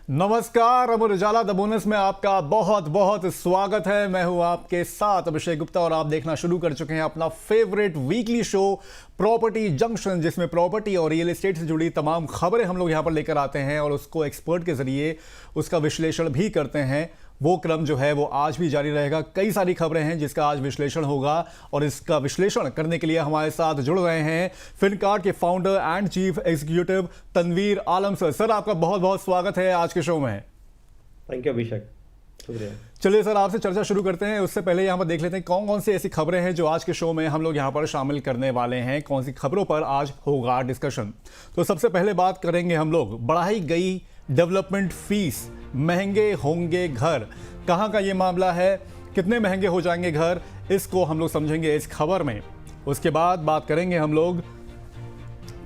नमस्कार, Amar Ujala the bonus में आपका बहुत बहुत स्वागत है। मैं हूं आपके साथ अभिषेक गुप्ता और आप देखना शुरू कर चुके हैं अपना favourite weekly show property junction, जिसमें प्रॉपर्टी और रियल एस्टेट से जुड़ी तमाम खबरें हम लोग यहां पर लेकर आते हैं और उसको एक्सपर्ट के जरिए उसका विश्लेषण भी करते हैं। वो क्रम जो है वो आज भी जारी रहेगा। कई सारी खबरें हैं जिसका आज विश्लेषण होगा और इसका विश्लेषण करने के लिए हमारे साथ जुड़ रहे हैं फिनकार्ड के founder and chief executive Tanveer Alam sir. Sir, आपका बहुत बहुत स्वागत है आज के शो में। थैंक यू अभिषेक, शुक्रिया। चलिए सर, आपसे चर्चा शुरू करते हैं। उससे पहले यहाँ पर देख लेते हैं कौन कौन सी ऐसी खबरें हैं जो आज के शो में हम लोग यहाँ पर शामिल करने वाले हैं। कौन सी खबरों पर आज होगा डिस्कशन। तो सबसे पहले बात करेंगे हम लोग बढ़ाई गई डेवलपमेंट फीस, महंगे होंगे घर। कहाँ का ये मामला है, कितने महंगे हो जाएंगे घर, इसको हम लोग समझेंगे इस खबर में। उसके बाद बात करेंगे हम लोग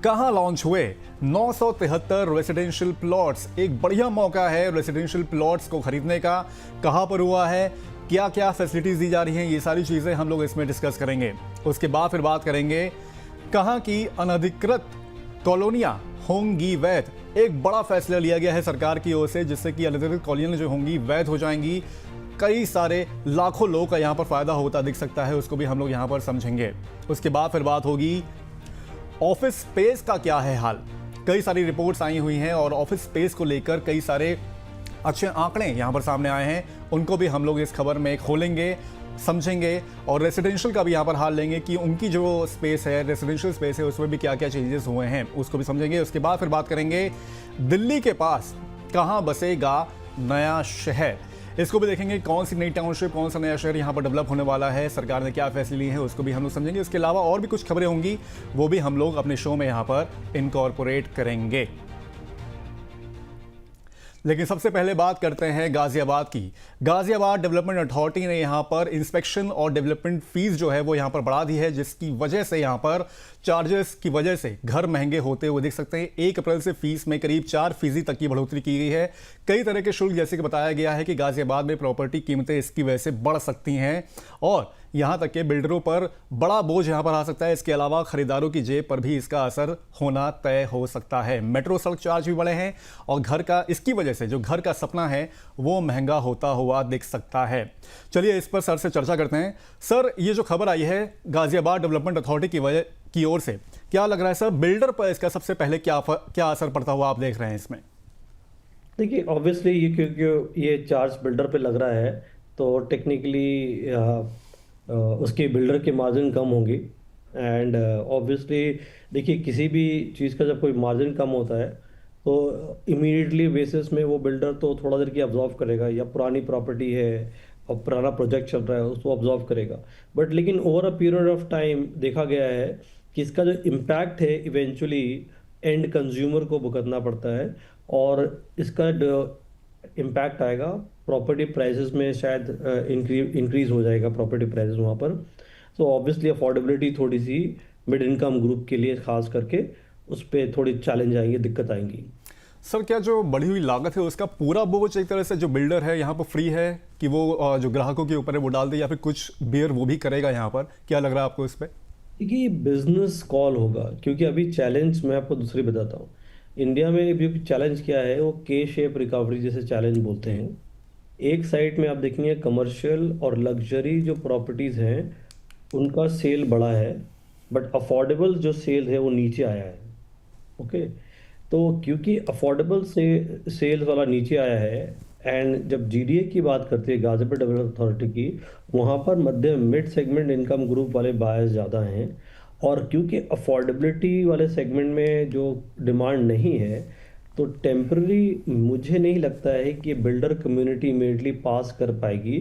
कहाँ लॉन्च हुए 973 रेसिडेंशियल प्लॉट्स। एक बढ़िया मौका है रेसिडेंशियल प्लॉट्स को खरीदने का। कहाँ पर हुआ है, क्या क्या फैसिलिटीज दी जा रही हैं, ये सारी चीजें हम लोग इसमें डिस्कस करेंगे। उसके बाद फिर बात करेंगे कहाँ की अनधिकृत कॉलोनियां होंगी वैध। एक बड़ा फैसला लिया गया है सरकार की ओर से, जिससे कि अनधिकृत कॉलोनियां जो होंगी वैध हो जाएंगी। कई सारे लाखों लोगों का यहाँ पर फायदा होता दिख सकता है, उसको भी हम लोग यहाँ पर समझेंगे। उसके बाद फिर बात होगी ऑफिस स्पेस का क्या है हाल। कई सारी रिपोर्ट्स आई हुई हैं और ऑफिस स्पेस को लेकर कई सारे अच्छे आंकड़े यहाँ पर सामने आए हैं, उनको भी हम लोग इस खबर में खोलेंगे, समझेंगे। और रेसिडेंशियल का भी यहाँ पर हाल लेंगे कि उनकी जो स्पेस है, रेसिडेंशियल स्पेस है, उसमें भी क्या क्या चेंजेस हुए हैं, उसको भी समझेंगे। उसके बाद फिर बात करेंगे दिल्ली के पास कहाँ बसेगा नया शहर। इसको भी देखेंगे, कौन सी नई टाउनशिप, कौन सा नया शहर यहाँ पर डेवलप होने वाला है, सरकार ने क्या फैसले लिए हैं, उसको भी हम लोग समझेंगे। इसके अलावा और भी कुछ खबरें होंगी, वो भी हम लोग अपने शो में यहाँ पर इनकॉर्पोरेट करेंगे। लेकिन सबसे पहले बात करते हैं गाजियाबाद की। गाजियाबाद डेवलपमेंट अथॉरिटी ने यहाँ पर इंस्पेक्शन और डेवलपमेंट फीस जो है वो यहाँ पर बढ़ा दी है, जिसकी वजह से यहाँ पर चार्जेस की वजह से घर महंगे होते हुए दिख सकते हैं। 1 अप्रैल से फीस में करीब 4% तक की बढ़ोतरी की गई है। कई तरह के शुल्क, जैसे कि बताया गया है कि गाजियाबाद में प्रॉपर्टी कीमतें इसकी वजह से बढ़ सकती हैं और यहाँ तक के बिल्डरों पर बड़ा बोझ यहाँ पर आ सकता है। इसके अलावा खरीदारों की जेब पर भी इसका असर होना तय हो सकता है। मेट्रो सड़क चार्ज भी बढ़े हैं और घर का, इसकी वजह से जो घर का सपना है वो महंगा होता हुआ दिख सकता है। चलिए इस पर सर से चर्चा करते हैं। सर, ये जो खबर आई है गाजियाबाद डेवलपमेंट अथॉरिटी की ओर से, क्या लग रहा है सर, बिल्डर पर इसका सबसे पहले क्या असर पड़ता हुआ आप देख रहे हैं इसमें? देखिए, ऑब्वियसली ये क्योंकि ये चार्ज बिल्डर पे लग रहा है तो टेक्निकली उसके बिल्डर के मार्जिन कम होंगी। एंड ऑब्वियसली देखिए, किसी भी चीज़ का जब कोई मार्जिन कम होता है तो इमीडिएटली बेसिस में वो बिल्डर तो थोड़ा देर की ऑब्जॉर्व करेगा, या पुरानी प्रॉपर्टी है और पुराना प्रोजेक्ट चल रहा है उसको ऑब्जॉर्व करेगा। बट लेकिन over a period of time देखा गया है कि इसका जो इम्पैक्ट है इवेंचुअली एंड कंज्यूमर को भुगतना पड़ता है और इसका इम्पैक्ट आएगा प्रॉपर्टी प्राइसेस में, शायद इंक्रीज हो जाएगा प्रॉपर्टी प्राइसेस वहाँ पर। तो ऑब्वियसली अफोर्डेबिलिटी थोड़ी सी मिड इनकम ग्रुप के लिए खास करके उस पर थोड़ी चैलेंज आएंगे, दिक्कत आएंगी। सर, क्या जो बढ़ी हुई लागत है उसका पूरा बोझ एक तरह से जो बिल्डर है यहाँ पर फ्री है कि वो जो ग्राहकों के ऊपर है वो डाल दे, या फिर कुछ बेयर वो भी करेगा यहाँ पर? क्या लग रहा है आपको इस पर? देखिए, बिजनेस कॉल होगा क्योंकि अभी चैलेंज मैं आपको दूसरी बताता हूँ। इंडिया में अभी चैलेंज क्या है, वो के शेप रिकवरी जैसे चैलेंज बोलते हैं। एक साइड में आप देखेंगे कमर्शियल और लग्जरी जो प्रॉपर्टीज़ हैं उनका सेल बढ़ा है, बट अफोर्डेबल जो सेल है वो नीचे आया है। ओके, तो क्योंकि अफोर्डेबल से सेल्स वाला नीचे आया है, एंड जब जीडीए की बात करते हैं गाजियाबाद डेवलपमेंट अथॉरिटी की, वहाँ पर मध्य मिड सेगमेंट इनकम ग्रुप वाले बायर्स ज़्यादा हैं। और क्योंकि अफोर्डेबिलिटी वाले सेगमेंट में जो डिमांड नहीं है, तो टेम्पररी मुझे नहीं लगता है कि बिल्डर कम्युनिटी इमीडिएटली पास कर पाएगी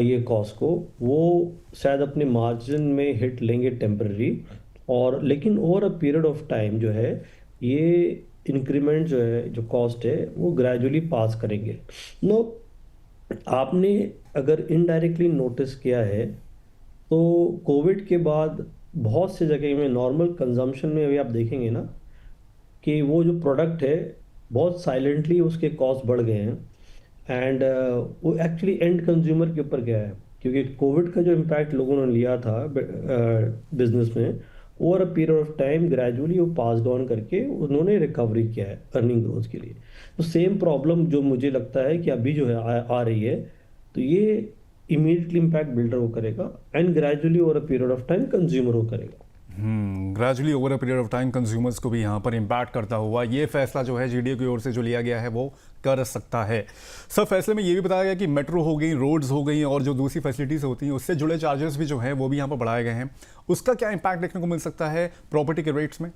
ये कॉस्ट को। वो शायद अपने मार्जिन में हिट लेंगे टेम्पररी, और लेकिन over a period of time जो है ये इंक्रीमेंट जो है, जो कॉस्ट है, वो ग्रेजुअली पास करेंगे। नो, आपने अगर इनडायरेक्टली नोटिस किया है तो कोविड के बाद बहुत सी जगह में नॉर्मल कंजम्पशन में अभी आप देखेंगे ना कि वो जो प्रोडक्ट है बहुत साइलेंटली उसके कॉस्ट बढ़ गए हैं। एंड वो एक्चुअली एंड कंज्यूमर के ऊपर गया है, क्योंकि कोविड का जो इम्पैक्ट लोगों ने लिया था बिजनेस में, over a period of time gradually वो पास ऑन करके उन्होंने रिकवरी किया है अर्निंग ग्रोथ के लिए। तो सेम प्रॉब्लम जो मुझे लगता है कि अभी जो है आ रही है, तो ये इमीडिएटली इम्पैक्ट बिल्डर को करेगा and gradually over a period of time consumer को करेगा। Gradually over a period of time consumers को भी यहाँ पर इम्पैक्ट करता हुआ ये फैसला जो है जीडीए की ओर से जो लिया गया है वो कर सकता है। सब फैसले में ये भी बताया गया कि मेट्रो हो गई, रोड्स हो गई और जो दूसरी फैसिलिटीज़ होती हैं उससे जुड़े चार्जेस भी जो हैं वो भी यहाँ पर बढ़ाए गए हैं। उसका क्या इम्पैक्ट देखने को मिल सकता है प्रॉपर्टी के रेट्स में?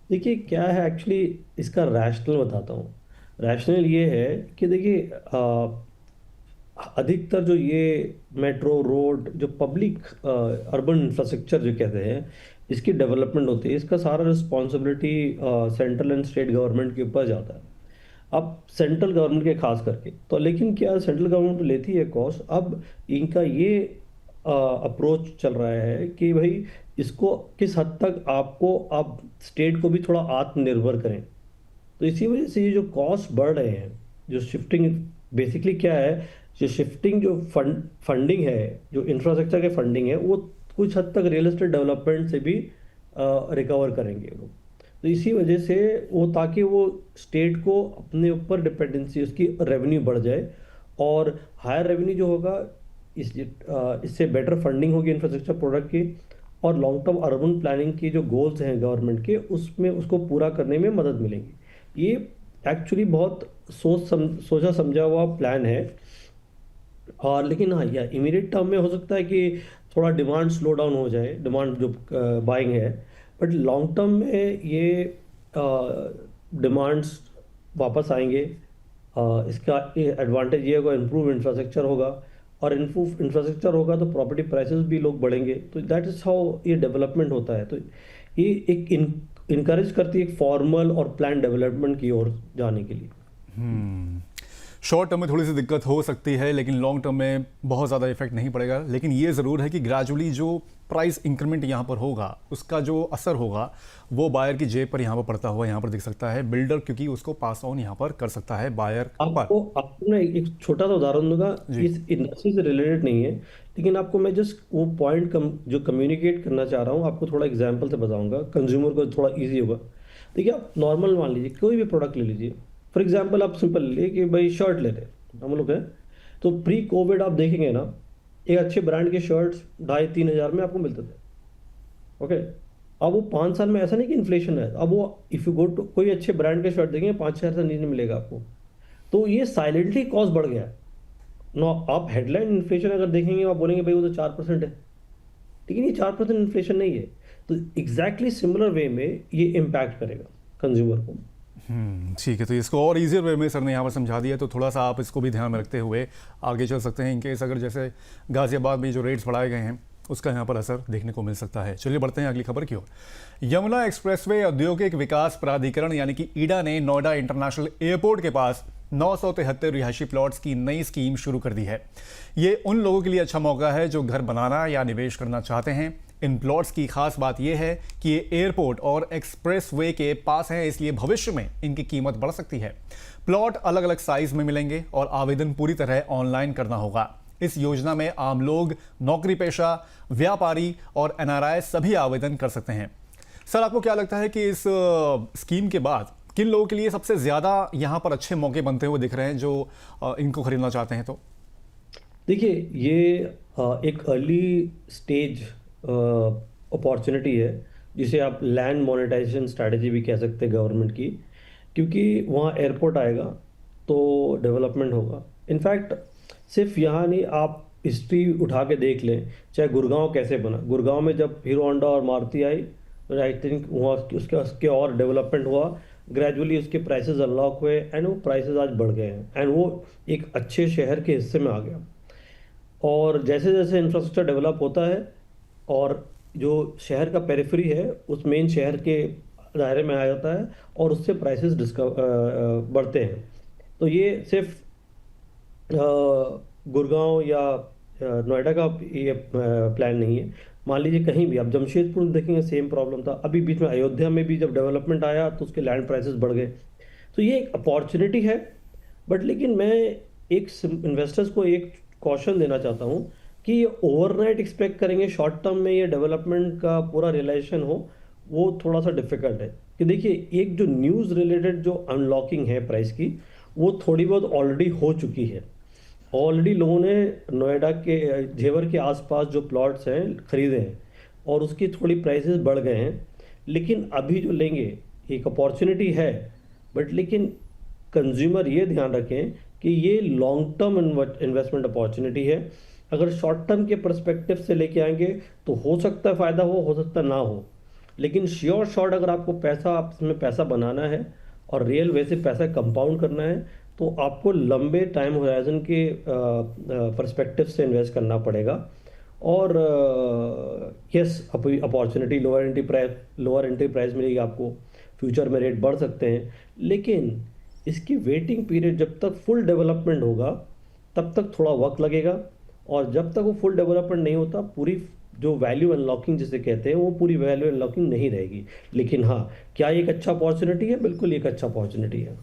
देखिए क्या है एक्चुअली, इसका रैशनल बताता हूँ। रैशनल ये है कि देखिए अधिकतर जो ये मेट्रो रोड जो पब्लिक अर्बन इंफ्रास्ट्रक्चर जो कहते हैं, इसकी डेवलपमेंट होती है, इसका सारा responsibility central and state government के ऊपर जाता है। अब सेंट्रल गवर्नमेंट के खास करके तो, लेकिन क्या सेंट्रल गवर्नमेंट लेती है कॉस्ट। अब इनका ये अप्रोच चल रहा है कि भाई इसको किस हद तक आपको आप स्टेट को भी थोड़ा आत्मनिर्भर करें। तो इसी वजह से ये जो कॉस्ट बढ़ रहे हैं, जो शिफ्टिंग बेसिकली क्या है, जो शिफ्टिंग जो फंडिंग है, जो इंफ्रास्ट्रक्चर के फंडिंग है, वो कुछ हद तक रियल एस्टेट डेवलपमेंट से भी रिकवर करेंगे लोग। तो इसी वजह से वो, ताकि वो स्टेट को अपने ऊपर डिपेंडेंसी, उसकी रेवेन्यू बढ़ जाए और हायर रेवेन्यू जो होगा इससे बेटर फंडिंग होगी इंफ्रास्ट्रक्चर प्रोडक्ट की, और लॉन्ग टर्म अर्बन प्लानिंग की जो गोल्स हैं गवर्नमेंट के, उसमें उसको पूरा करने में मदद मिलेगी। ये एक्चुअली बहुत सोचा समझा हुआ प्लान है। और लेकिन हाँ, या इमीडिएट टर्म में हो सकता है कि थोड़ा डिमांड स्लो डाउन हो जाए, डिमांड जो बाइंग है, बट लॉन्ग टर्म में ये डिमांड्स वापस आएंगे। इसका एडवांटेज ये होगा, इम्प्रूव इंफ्रास्ट्रक्चर होगा, और इम्प्रूव इंफ्रास्ट्रक्चर होगा तो प्रॉपर्टी प्राइसेस भी लोग बढ़ेंगे। तो दैट इज़ हाउ ये डेवलपमेंट होता है। तो ये एक इनकरेज करती है एक फॉर्मल और प्लान डेवलपमेंट की ओर जाने के लिए। शॉर्ट टर्म में थोड़ी सी दिक्कत हो सकती है लेकिन लॉन्ग टर्म में बहुत ज़्यादा इफेक्ट नहीं पड़ेगा। लेकिन ये ज़रूर है कि ग्रेजुअली जो प्राइस इंक्रीमेंट यहाँ पर होगा उसका जो असर होगा वो बायर की जेब पर यहाँ पर पड़ता हुआ यहाँ पर दिख सकता है। बिल्डर क्योंकि उसको पास ऑन यहाँ पर कर सकता है बायर पर। आपको मैं एक छोटा सा उदाहरण दूंगा, इस इंडस्ट्री से रिलेटेड नहीं है, लेकिन आपको मैं जस्ट वो पॉइंट जो कम्युनिकेट करना चाह रहा हूँ आपको थोड़ा एग्जांपल से बताऊंगा, कंज्यूमर को थोड़ा इजी होगा। देखिए आप नॉर्मल मान लीजिए कोई भी प्रोडक्ट ले लीजिए, फॉर एग्जांपल आप सिंपल ले कि भाई शर्ट ले रहे हम लोग हैं, तो प्री कोविड आप देखेंगे ना, एक अच्छे ब्रांड के शर्ट्स 2,500-3 हज़ार में आपको मिलते थे। ओके, अब वो 5 साल में ऐसा नहीं कि इन्फ्लेशन है, अब वो इफ़ यू गो टू कोई अच्छे ब्रांड के शर्ट देखेंगे 5-6 हज़ार से नीचे मिलेगा आपको। तो ये साइलेंटली कॉस्ट बढ़ गया है ना। आप हेडलाइन इन्फ्लेशन अगर देखेंगे आप बोलेंगे भाई वो तो 4% है, लेकिन ये 4% इन्फ्लेशन नहीं है। तो एग्जैक्टली सिमिलर वे में ये इम्पैक्ट करेगा कंज्यूमर को। ठीक है, तो इसको और इजियर वे में सर ने यहाँ पर समझा दिया, तो थोड़ा सा आप इसको भी ध्यान में रखते हुए आगे चल सकते हैं इनकेस अगर जैसे गाजियाबाद में जो रेट्स बढ़ाए गए हैं उसका यहाँ पर असर देखने को मिल सकता है। चलिए बढ़ते हैं अगली खबर की ओर। यमुना एक्सप्रेसवे औद्योगिक विकास प्राधिकरण यानी कि ईडा ने नोएडा इंटरनेशनल एयरपोर्ट के पास 973 रिहायशी प्लॉट्स की नई स्कीम शुरू कर दी है। ये उन लोगों के लिए अच्छा मौका है जो घर बनाना या निवेश करना चाहते हैं। इन प्लॉट्स की खास बात यह है कि ये एयरपोर्ट और एक्सप्रेसवे के पास हैं, इसलिए भविष्य में इनकी कीमत बढ़ सकती है। प्लॉट अलग अलग साइज में मिलेंगे और आवेदन पूरी तरह ऑनलाइन करना होगा। इस योजना में आम लोग, नौकरी पेशा, व्यापारी और एनआरआई सभी आवेदन कर सकते हैं। सर आपको क्या लगता है कि इस स्कीम के बाद किन लोगों के लिए सबसे ज़्यादा यहाँ पर अच्छे मौके बनते हुए दिख रहे हैं जो इनको खरीदना चाहते हैं? तो देखिए ये एक अर्ली स्टेज अपॉर्चुनिटी है, जिसे आप लैंड मोनेटाइजेशन स्ट्रैटेजी भी कह सकते हैं गवर्नमेंट की, क्योंकि वहाँ एयरपोर्ट आएगा तो डेवलपमेंट होगा। इनफैक्ट सिर्फ यहाँ नहीं, आप हिस्ट्री उठा के देख लें, चाहे गुड़गांव कैसे बना, गुड़गांव में जब हीरो होंडा और मारुति आई तो आई थिंक वहाँ उसके और डेवलपमेंट हुआ, ग्रेजुअली उसके प्राइसेस अनलॉक हुए एंड वो प्राइसेस आज बढ़ गए हैं एंड वो एक अच्छे शहर के हिस्से में आ गया। और जैसे जैसे इंफ्रास्ट्रक्चर डेवलप होता है और जो शहर का पेरिफेरी है उस मेन शहर के दायरे में आ जाता है और उससे प्राइसेस बढ़ते हैं। तो ये सिर्फ गुड़गांव या नोएडा का ये प्लान नहीं है। मान लीजिए कहीं भी आप जमशेदपुर में देखेंगे सेम प्रॉब्लम था। अभी बीच में अयोध्या में भी जब डेवलपमेंट आया तो उसके लैंड प्राइसेस बढ़ गए। तो ये एक अपॉर्चुनिटी है, बट लेकिन मैं एक इन्वेस्टर्स को एक कॉशन देना चाहता हूँ कि ये ओवरनाइट एक्सपेक्ट करेंगे शॉर्ट टर्म में ये डेवलपमेंट का पूरा रियलाइजेशन हो, वो थोड़ा सा डिफिकल्ट है। कि देखिए, एक जो न्यूज़ रिलेटेड जो अनलॉकिंग है प्राइस की, वो थोड़ी बहुत ऑलरेडी हो चुकी है। ऑलरेडी लोगों ने नोएडा के जेवर के आसपास जो प्लॉट्स हैं खरीदे हैं, और उसकी थोड़ी प्राइसेस बढ़ गए हैं। लेकिन अभी जो लेंगे, एक अपॉर्चुनिटी है, बट लेकिन कंज्यूमर ये ध्यान रखें कि ये लॉन्ग टर्म इन्वेस्टमेंट अपॉर्चुनिटी है। अगर शॉर्ट टर्म के पर्सपेक्टिव से लेके आएंगे तो हो सकता है फ़ायदा हो सकता है ना हो। लेकिन श्योर शॉर्ट अगर आपको पैसा, आप इसमें पैसा बनाना है और रियल वे से पैसा कंपाउंड करना है, तो आपको लंबे टाइम होराइजन के पर्सपेक्टिव से इन्वेस्ट करना पड़ेगा। और yes, opportunity lower entry price मिलेगी आपको, फ्यूचर में रेट बढ़ सकते हैं, लेकिन इसकी वेटिंग पीरियड जब तक फुल डेवलपमेंट होगा तब तक थोड़ा वक्त लगेगा। और जब तक वो फुल डेवलपमेंट नहीं होता, पूरी जो वैल्यू अनलॉकिंग जिसे कहते हैं, वो पूरी वैल्यू अनलॉकिंग नहीं रहेगी। लेकिन हाँ, क्या ये एक अच्छा अपॉर्चुनिटी है? बिल्कुल एक अच्छा अपॉर्चुनिटी है।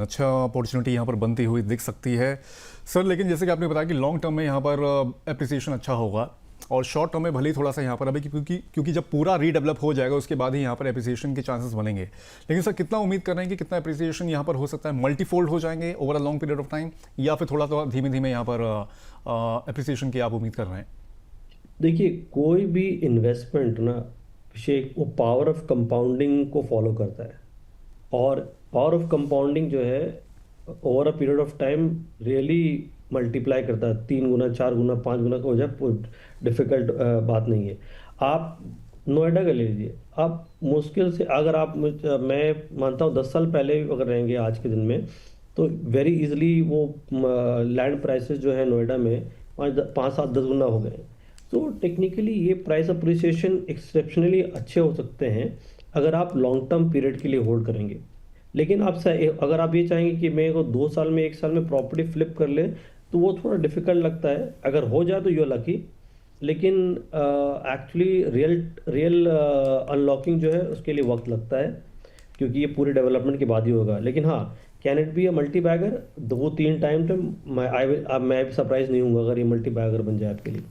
अच्छा अपॉर्चुनिटी यहाँ पर बनती हुई दिख सकती है सर। लेकिन जैसे कि आपने बताया कि लॉन्ग टर्म में यहाँ पर एप्रिसिएशन अच्छा होगा, और शॉर्ट टर्म में भले ही थोड़ा सा यहाँ पर अभी, क्योंकि जब पूरा रीडेवलप हो जाएगा उसके बाद ही यहाँ पर एप्रिसिएशन के चांसेस बनेंगे। लेकिन सर कितना उम्मीद कर रहे हैं कि कितना एप्रिसिएशन यहाँ पर हो सकता है? मल्टीफोल्ड हो जाएंगे over a long period of time, या फिर थोड़ा थोड़ा धीमे धीमे यहाँ पर एप्रिसिएशन की आप उम्मीद कर रहे हैं? देखिए, कोई भी इन्वेस्टमेंट ना, विषय वो पावर ऑफ कंपाउंडिंग को फॉलो करता है। और पावर ऑफ कंपाउंडिंग जो है, over a period of time really multiply करता है। 3 गुना, 4 गुना, 5 गुना का हो जाए, डिफिकल्ट बात नहीं है। आप नोएडा का ले लीजिए, आप मुश्किल से, अगर आप मैं मानता हूँ 10 साल पहले अगर रहेंगे आज के दिन में, तो वेरी इजीली वो लैंड प्राइसेस जो है नोएडा में 5, 7, 10 गुना हो गए। तो टेक्निकली ये प्राइस अप्रिसिएशन एक्सेप्शनली अच्छे हो सकते हैं अगर आप लॉन्ग टर्म पीरियड के लिए होल्ड करेंगे। लेकिन अगर आप ये चाहेंगे कि मेरे को 2 साल में, 1 साल में प्रॉपर्टी फ्लिप कर ले, तो वो थोड़ा डिफिकल्ट लगता है। अगर हो जाए तो यू लकी, लेकिन एक्चुअली रियल अनलॉकिंग जो है उसके लिए वक्त लगता है, क्योंकि ये पूरे डेवलपमेंट के बाद ही होगा। लेकिन हाँ, can it be a multibagger? 2-3 time तो मैं भी सरप्राइज नहीं हूँ अगर ये मल्टी बैगर बन जाए आपके लिए।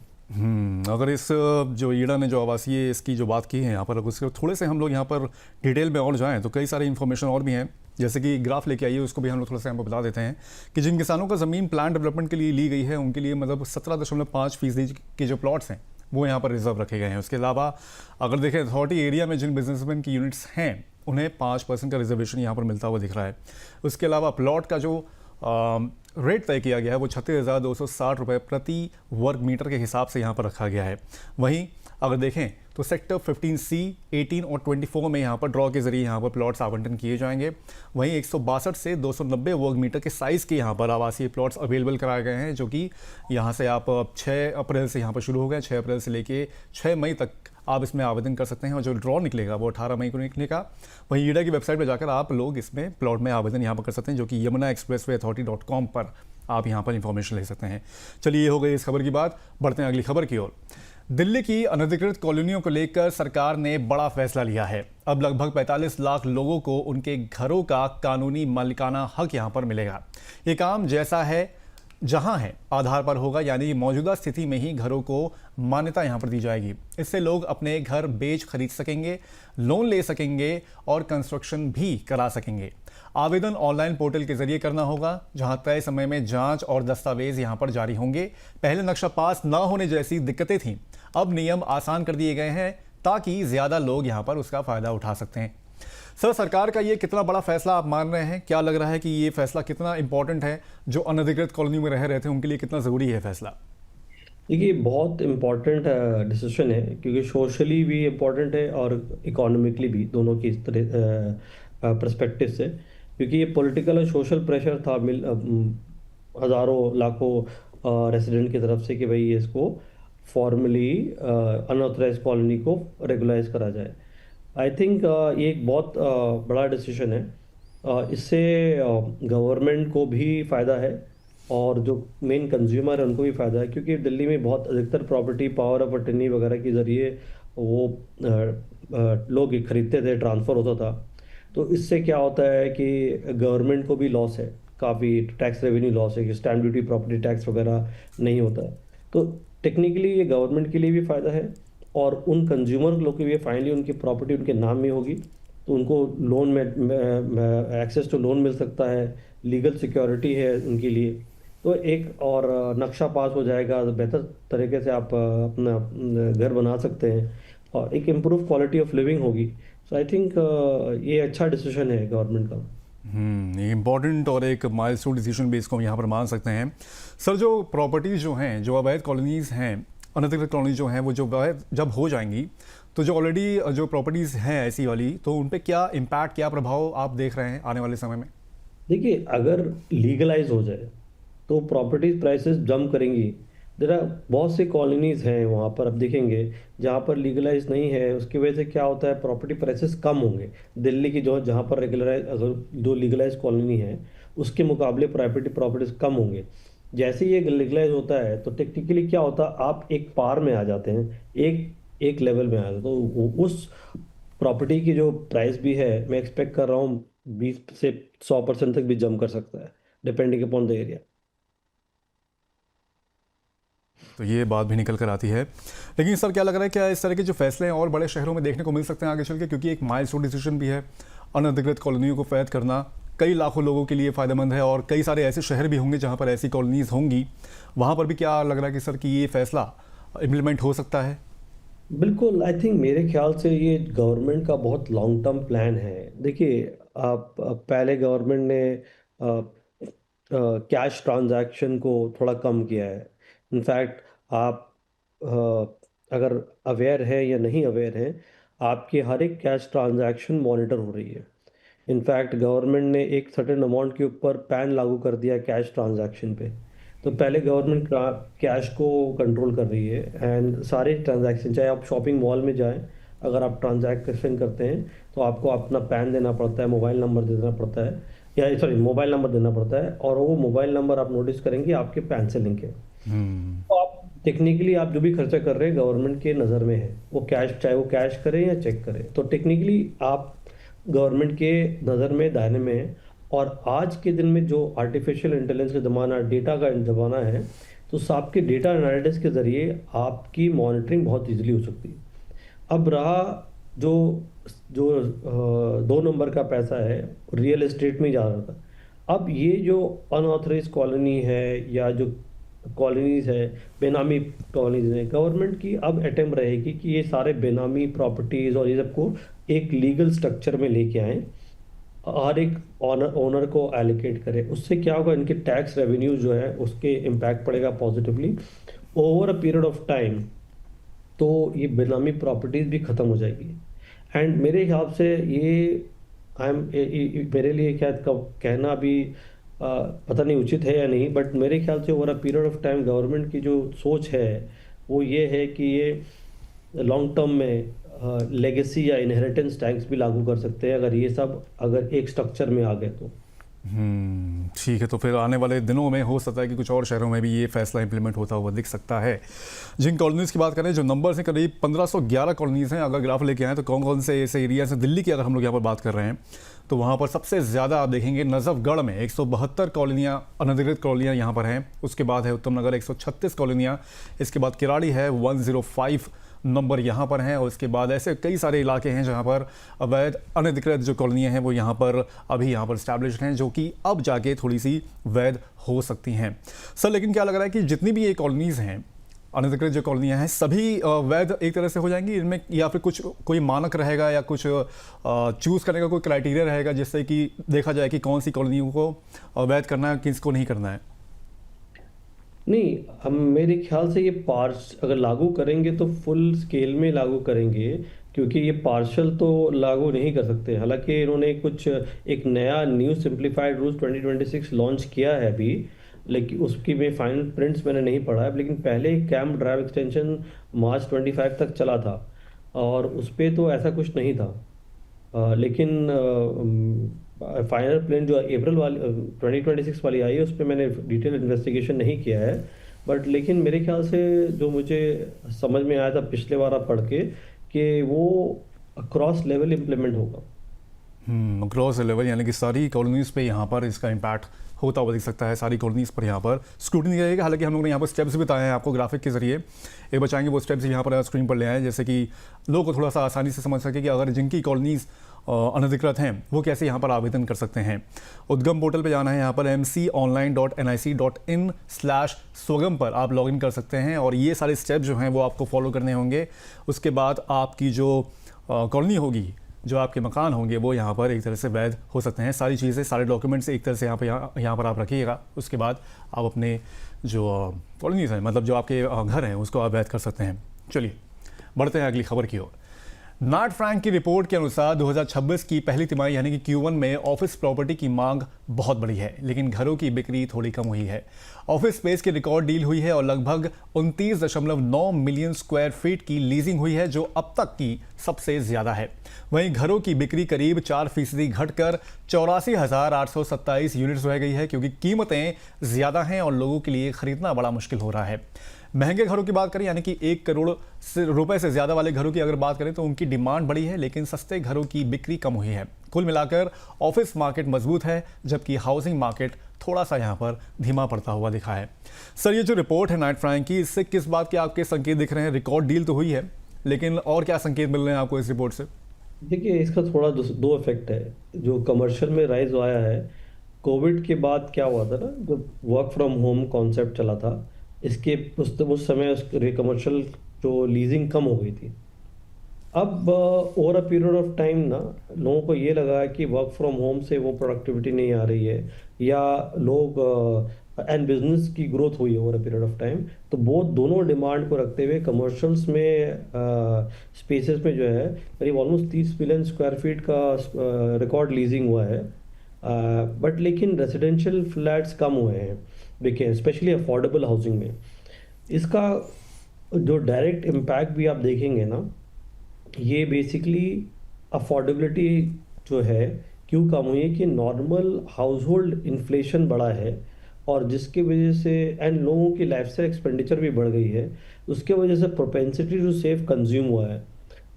अगर इस जो ईडा ने जो आवासीय इसकी जो बात की है यहाँ पर, अगर उसके थोड़े से हम लोग यहाँ पर डिटेल में और जाएं तो कई सारी इन्फॉर्मेशन और भी हैं। जैसे कि ग्राफ लेके आइए, उसको भी हम लोग थोड़ा सा यहाँ पर बता देते हैं कि जिन किसानों का ज़मीन प्लान डेवलपमेंट के लिए ली गई है, उनके लिए मतलब 17.5% के जो प्लॉट्स हैं वो यहाँ पर रिजर्व रखे गए हैं। उसके अलावा अगर देखें अथॉरिटी एरिया में जिन बिजनेसमैन की यूनिट्स हैं, उन्हें 5% का रिजर्वेशन यहाँ पर मिलता हुआ दिख रहा है। उसके अलावा प्लॉट का जो रेट तय किया गया है वो 36,260 रुपये प्रति वर्ग मीटर के हिसाब से यहाँ पर रखा गया है। वहीं अगर देखें तो सेक्टर 15C, 18 और 24 में यहाँ पर ड्रॉ के जरिए यहाँ पर प्लॉट्स आवंटन किए जाएंगे। वहीं 162 से 290 वर्ग मीटर के साइज़ के यहाँ पर आवासीय प्लॉट्स अवेलेबल कराए गए हैं, जो कि यहाँ से आप 6 अप्रैल से यहाँ पर शुरू हो गए। 6 अप्रैल से लेके 6 मई तक आप इसमें आवेदन कर सकते हैं, और जो ड्रॉ निकलेगा वो 18 मई को निकलेगा। वहीं ईडा की वेबसाइट पर जाकर आप लोग इसमें प्लॉट में आवेदन यहाँ पर कर सकते हैं, जो कि yamunaexpresswayauthority.com पर आप यहाँ पर इंफॉर्मेशन ले सकते हैं। चलिए, ये हो गई इस खबर की बात, बढ़ते हैं अगली खबर की ओर। दिल्ली की अनधिकृत कॉलोनियों को लेकर सरकार ने बड़ा फैसला लिया है। अब लगभग 45 लाख लोगों को उनके घरों का कानूनी मालिकाना हक यहाँ पर मिलेगा। ये काम जैसा है जहां है आधार पर होगा, यानी मौजूदा स्थिति में ही घरों को मान्यता यहां पर दी जाएगी। इससे लोग अपने घर बेच खरीद सकेंगे, लोन ले सकेंगे और कंस्ट्रक्शन भी करा सकेंगे। आवेदन ऑनलाइन पोर्टल के जरिए करना होगा, जहां तय समय में जांच और दस्तावेज यहां पर जारी होंगे। पहले नक्शा पास ना होने जैसी दिक्कतें थीं, अब नियम आसान कर दिए गए हैं ताकि ज्यादा लोग यहां पर उसका फायदा उठा सकते हैं। सर, सरकार का ये कितना बड़ा फैसला आप मान रहे हैं? क्या लग रहा है कि ये फैसला कितना इंपॉर्टेंट है? जो अनधिकृत कॉलोनी में रह रहे थे उनके लिए कितना ज़रूरी है फैसला? देखिए, बहुत इम्पॉर्टेंट डिसीजन है, क्योंकि सोशली भी इम्पॉर्टेंट है और इकोनॉमिकली भी, दोनों की इस तरह पर्सपेक्टिव से। क्योंकि ये पॉलिटिकल और सोशल प्रेशर था हज़ारों लाखों रेसिडेंट की तरफ से कि भाई ये इसको फॉर्मली अनऑथराइज कॉलोनी को रेगुलाइज करा जाए। आई थिंक ये एक बहुत बड़ा डिसीजन है। इससे गवर्नमेंट को भी फ़ायदा है और जो मेन कंज्यूमर है उनको भी फ़ायदा है, क्योंकि दिल्ली में बहुत अधिकतर प्रॉपर्टी पावर ऑफ अटर्नी वगैरह के ज़रिए वो लोग खरीदते थे, ट्रांसफ़र होता था। तो इससे क्या होता है कि गवर्नमेंट को भी लॉस है, काफ़ी टैक्स रेवेन्यू लॉस है, कि स्टैम्प ड्यूटी, प्रॉपर्टी टैक्स वगैरह नहीं होता है। तो टेक्निकली ये गवर्नमेंट के लिए भी फ़ायदा है और उन कंज्यूमर लोग के लिए फाइनली उनकी प्रॉपर्टी उनके नाम में होगी, तो उनको लोन में एक्सेस टू लोन मिल सकता है, लीगल सिक्योरिटी है उनके लिए। तो एक और नक्शा पास हो जाएगा, तो बेहतर तरीके से आप अपना घर बना सकते हैं और एक इम्प्रूव क्वालिटी ऑफ लिविंग होगी। सो आई थिंक ये अच्छा डिसीजन है गवर्नमेंट का। ये इम्पॉर्टेंट और एक माइलस्टोन डिसीजन भी इसको हम यहाँ पर मान सकते हैं। सर, जो प्रॉपर्टीज़ जो हैं, जो अवैध कॉलोनीज़ हैं, अनधिकृत कॉलोनी जो हैं, वो जो जब हो जाएंगी, तो जो ऑलरेडी जो प्रॉपर्टीज़ हैं ऐसी वाली, तो उन पे क्या इम्पैक्ट, क्या प्रभाव आप देख रहे हैं आने वाले समय में? देखिए, अगर लीगलाइज हो जाए तो प्रॉपर्टी प्राइसेस जंप करेंगी। देर आर बहुत सी कॉलोनीज हैं वहाँ पर, आप देखेंगे जहाँ पर लीगलाइज नहीं है, उसकी वजह से क्या होता है, प्रॉपर्टी प्राइसेस कम होंगे। दिल्ली की जो जहाँ पर रेगुलराइज, अगर जो लीगलाइज कॉलोनी है उसके मुकाबले प्रॉपर्टीज कम होंगे। जैसे ही ये लीगलाइज होता है तो टेक्निकली क्या होता है, आप एक पार में आ जाते हैं, एक एक लेवल में आ जाते हैं, तो उस प्रॉपर्टी की जो प्राइस भी है, मैं एक्सपेक्ट कर रहा हूँ 20 से 100% तक भी जम कर सकता है, डिपेंडिंग अपॉन द एरिया। तो ये बात भी निकल कर आती है। लेकिन सर, क्या लग रहा है, क्या इस तरह के जो फैसले हैं और बड़े शहरों में देखने को मिल सकते हैं आगे चल के? क्योंकि एक माइलस्टोन डिसीजन भी है, अनधिकृत कॉलोनियों को फैद करना कई लाखों लोगों के लिए फ़ायदेमंद है, और कई सारे ऐसे शहर भी होंगे जहाँ पर ऐसी कॉलोनीज़ होंगी। वहाँ पर भी क्या लग रहा है कि सर कि ये फैसला इम्प्लीमेंट हो सकता है? बिल्कुल, आई थिंक मेरे ख्याल से ये गवर्नमेंट का बहुत लॉन्ग टर्म प्लान है। देखिए, आप पहले गवर्नमेंट ने कैश ट्रांजैक्शन को थोड़ा कम किया है। इनफैक्ट आप अगर अवेयर है या नहीं अवेयर हैं, आपकी हर एक कैश ट्रांजैक्शन मॉनिटर हो रही है। इनफैक्ट गवर्नमेंट ने एक सर्टेन अमाउंट के ऊपर पैन लागू कर दिया कैश ट्रांजैक्शन पे। तो पहले गवर्नमेंट कैश को कंट्रोल कर रही है, एंड सारे ट्रांजैक्शन, चाहे आप शॉपिंग मॉल में जाएं, अगर आप ट्रांजैक्शन करते हैं तो आपको अपना पैन देना पड़ता है, मोबाइल नंबर देना पड़ता है, या सॉरी मोबाइल नंबर देना पड़ता है, और वो मोबाइल नंबर आप नोटिस करेंगे आपके पैन से लिंक है। हम्म। तो आप टेक्निकली आप जो भी खर्चा कर रहे हैं गवर्नमेंट के नज़र में है, वो कैश, चाहे वो कैश करें या चेक करें, तो टेक्निकली आप गवर्नमेंट के नज़र में, दायरे में है। और आज के दिन में जो आर्टिफिशियल इंटेलिजेंस का ज़माना, डेटा का ज़माना है, तो आपके डेटा एनालिटिक्स के ज़रिए आपकी मॉनिटरिंग बहुत ईजिली हो सकती है। अब रहा जो जो 2 नंबर का पैसा है, रियल एस्टेट में जा रहा था। अब ये जो अनऑथराइज कॉलोनी है या जो कॉलोनीज है, बेनामी कॉलोनीज है, गवर्नमेंट की अब अटेम्प्ट रहेगी कि ये सारे बेनामी प्रॉपर्टीज और ये सबको एक लीगल स्ट्रक्चर में लेके आए, हर एक ओनर को एलोकेट करे। उससे क्या होगा, इनके टैक्स रेवेन्यू जो है उसके इम्पैक्ट पड़ेगा positively over a period of time. तो ये बेनामी प्रॉपर्टीज भी ख़त्म हो जाएगी। एंड मेरे हिसाब से ये आई एम मेरे लिए क्या कहना अभी पता नहीं उचित है या नहीं, बट मेरे ख्याल से over a period of time government की जो सोच है वो ये है कि ये लॉन्ग टर्म में लेगेसी या इनहेरिटेंस टैक्स भी लागू कर सकते हैं, अगर ये सब अगर एक स्ट्रक्चर में आ गए तो। ठीक है। तो फिर आने वाले दिनों में हो सकता है कि कुछ और शहरों में भी ये फैसला इंप्लीमेंट होता हुआ दिख सकता है। जिन कॉलोनीज़ की बात करें, जो नंबर्स हैं, करीब 1511 कॉलोनीज़ हैं। अगर ग्राफ लेके आएँ तो कौन कौन से ऐसे एरियाज हैं, दिल्ली की अगर हम लोग यहाँ पर बात कर रहे हैं, तो वहाँ पर सबसे ज़्यादा आप देखेंगे नजफगढ़ में 172 कॉलोनियाँ, अनधिकृत कॉलोनियाँ यहाँ पर हैं। उसके बाद है उत्तम नगर 136 कॉलोनियाँ। इसके बाद किराड़ी है 105 नंबर यहाँ पर हैं। और इसके बाद ऐसे कई सारे इलाके हैं जहाँ पर अवैध अनधिकृत जो कॉलोनियाँ हैं वो यहाँ पर अभी यहाँ पर स्टैब्लिश्ड हैं, जो कि अब जाके थोड़ी सी वैध हो सकती हैं। सर, लेकिन क्या लग रहा है कि जितनी भी ये कॉलोनीज़ हैं, अनधिकृत जो कॉलोनियाँ हैं, सभी वैध एक तरह से हो जाएंगी इनमें, या फिर कुछ कोई मानक रहेगा या कुछ चूज़ करने का कोई क्राइटेरिया रहेगा जिससे कि देखा जाए कि कौन सी कॉलोनियों को वैध करना है, किसको नहीं करना है? नहीं, हम मेरे ख्याल से ये पार्स अगर लागू करेंगे तो फुल स्केल में लागू करेंगे, क्योंकि ये पार्शल तो लागू नहीं कर सकते। हालांकि इन्होंने कुछ एक नया न्यू सिंप्लीफाइड रूल्स 2026 लॉन्च किया है अभी, लेकिन उसकी में फाइनल प्रिंट्स मैंने नहीं पढ़ा है। लेकिन पहले कैंप ड्राइव एक्सटेंशन मार्च 25 तक चला था और उस पर तो ऐसा कुछ नहीं था। लेकिन फाइनल प्लान जो अप्रैल वाली 2026 वाली आई है, उस पर मैंने डिटेल इन्वेस्टिगेशन नहीं किया है। बट लेकिन मेरे ख्याल से जो मुझे समझ में आया था पिछले बार आप पढ़ के, कि वो अक्रॉस लेवल इम्प्लीमेंट होगा। ग्रॉस लेवल यानी कि सारी कॉलोनीज़ पे यहाँ पर इसका इम्पैक्ट होता हुआ दिख सकता है, सारी कॉलोनीज़ पर यहाँ पर स्क्रूटनी रहेगा। हालांकि हम लोगों ने यहाँ पर स्टेप्स बताए हैं आपको ग्राफिक के जरिए, ये बचाएंगे वो स्टेप्स यहाँ पर स्क्रीन पर ले आए, जैसे कि लोगों को थोड़ा सा आसानी से समझ सके कि अगर जिनकी कॉलोनीज़ अनधिकृत हैं वो कैसे यहाँ पर आवेदन कर सकते हैं। उद्गम पोर्टल पे जाना है, यहाँ पर mconline.nic.in/स्वगम पर आप लॉगिन कर सकते हैं और ये सारे स्टेप जो हैं वो आपको फॉलो करने होंगे। उसके बाद आपकी जो कॉलोनी होगी, जो आपके मकान होंगे, वो यहाँ पर एक तरह से वैध हो सकते हैं। सारी चीज़ें, सारे डॉक्यूमेंट्स एक तरह से यहाँ पर आप रखिएगा। उसके बाद आप अपने जो कॉलोनीज़ हैं, मतलब जो आपके घर हैं, उसको आप वैध कर सकते हैं। चलिए बढ़ते हैं अगली खबर की ओर। नाट फ्रैंक की रिपोर्ट के अनुसार 2026 की पहली तिमाही यानी कि Q1 में ऑफिस प्रॉपर्टी की मांग बहुत बड़ी है, लेकिन घरों की बिक्री थोड़ी कम हुई है। ऑफिस स्पेस की रिकॉर्ड डील हुई है और लगभग 29.9 मिलियन स्क्वायर फीट की लीजिंग हुई है, जो अब तक की सबसे ज्यादा है। वहीं घरों की बिक्री करीब 4% घटकर 84,827 यूनिट्स रह गई है, क्योंकि कीमतें ज्यादा हैं और लोगों के लिए खरीदना बड़ा मुश्किल हो रहा है। महंगे घरों की बात करें यानी कि 1 करोड़ रुपए से ज़्यादा वाले घरों की अगर बात करें तो उनकी डिमांड बढ़ी है, लेकिन सस्ते घरों की बिक्री कम हुई है। कुल मिलाकर ऑफिस मार्केट मजबूत है, जबकि हाउसिंग मार्केट थोड़ा सा यहाँ पर धीमा पड़ता हुआ दिखा है। सर, ये जो रिपोर्ट है नाइट फ्रैंक की, इससे किस बात के आपके संकेत दिख रहे हैं? रिकॉर्ड डील तो हुई है, लेकिन और क्या संकेत मिल रहे हैं आपको इस रिपोर्ट से? देखिए, इसका थोड़ा दो इफेक्ट है। जो कमर्शियल में राइज आया है, कोविड के बाद क्या हुआ था ना, जब वर्क फ्रॉम होम कॉन्सेप्ट चला था, इसके उस समय कमर्शियल जो लीजिंग कम हो गई थी। अब over a period of time ना, लोगों को ये लगा कि वर्क फ्रॉम होम से वो प्रोडक्टिविटी नहीं आ रही है, या लोग एंड बिजनेस की ग्रोथ हुई है over a period of time. तो वो दोनों डिमांड को रखते हुए कमर्शियल्स में स्पेसेस में जो है करीब ऑलमोस्ट 30 मिलियन स्क्वायर फीट का रिकॉर्ड लीजिंग हुआ है। बट लेकिन रेजिडेंशियल फ्लैट्स कम हुए हैं देखिए, स्पेशली अफोर्डेबल हाउसिंग में। इसका जो डायरेक्ट इम्पैक्ट भी आप देखेंगे ना, ये बेसिकली अफोर्डेबिलिटी जो है क्यों कम हुई है कि नॉर्मल हाउस होल्ड इन्फ्लेशन बढ़ा है, और जिसकी वजह से एंड लोगों की लाइफस्टाइल एक्सपेंडिचर भी बढ़ गई है, उसके वजह से प्रोपेंसिटी टू सेव कंज्यूम हुआ है।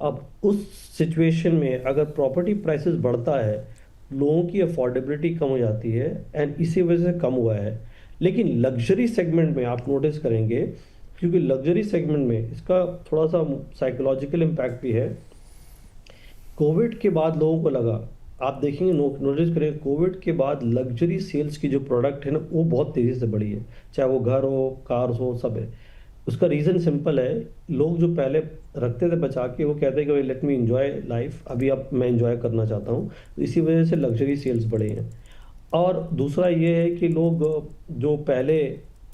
अब उस सिचुएशन में अगर प्रॉपर्टी प्राइसेस बढ़ता है, लोगों की अफोर्डेबिलिटी कम हो जाती है, एंड इसी वजह से कम हुआ है। लेकिन लग्जरी सेगमेंट में आप नोटिस करेंगे, क्योंकि लग्जरी सेगमेंट में इसका थोड़ा सा साइकोलॉजिकल इम्पैक्ट भी है। कोविड के बाद लोगों को लगा, आप देखेंगे नोटिस करेंगे, कोविड के बाद लग्जरी सेल्स की जो प्रोडक्ट है ना, वो बहुत तेज़ी से बढ़ी है, चाहे वो घर हो, कार हो, सब है। उसका रीज़न सिंपल है, लोग जो पहले रखते थे बचा के, वो कहते हैं कि लेट मी एंजॉय लाइफ, अभी अब मैं एंजॉय करना चाहता हूँ, तो इसी वजह से लग्जरी सेल्स बढ़े हैं। और दूसरा ये है कि लोग जो पहले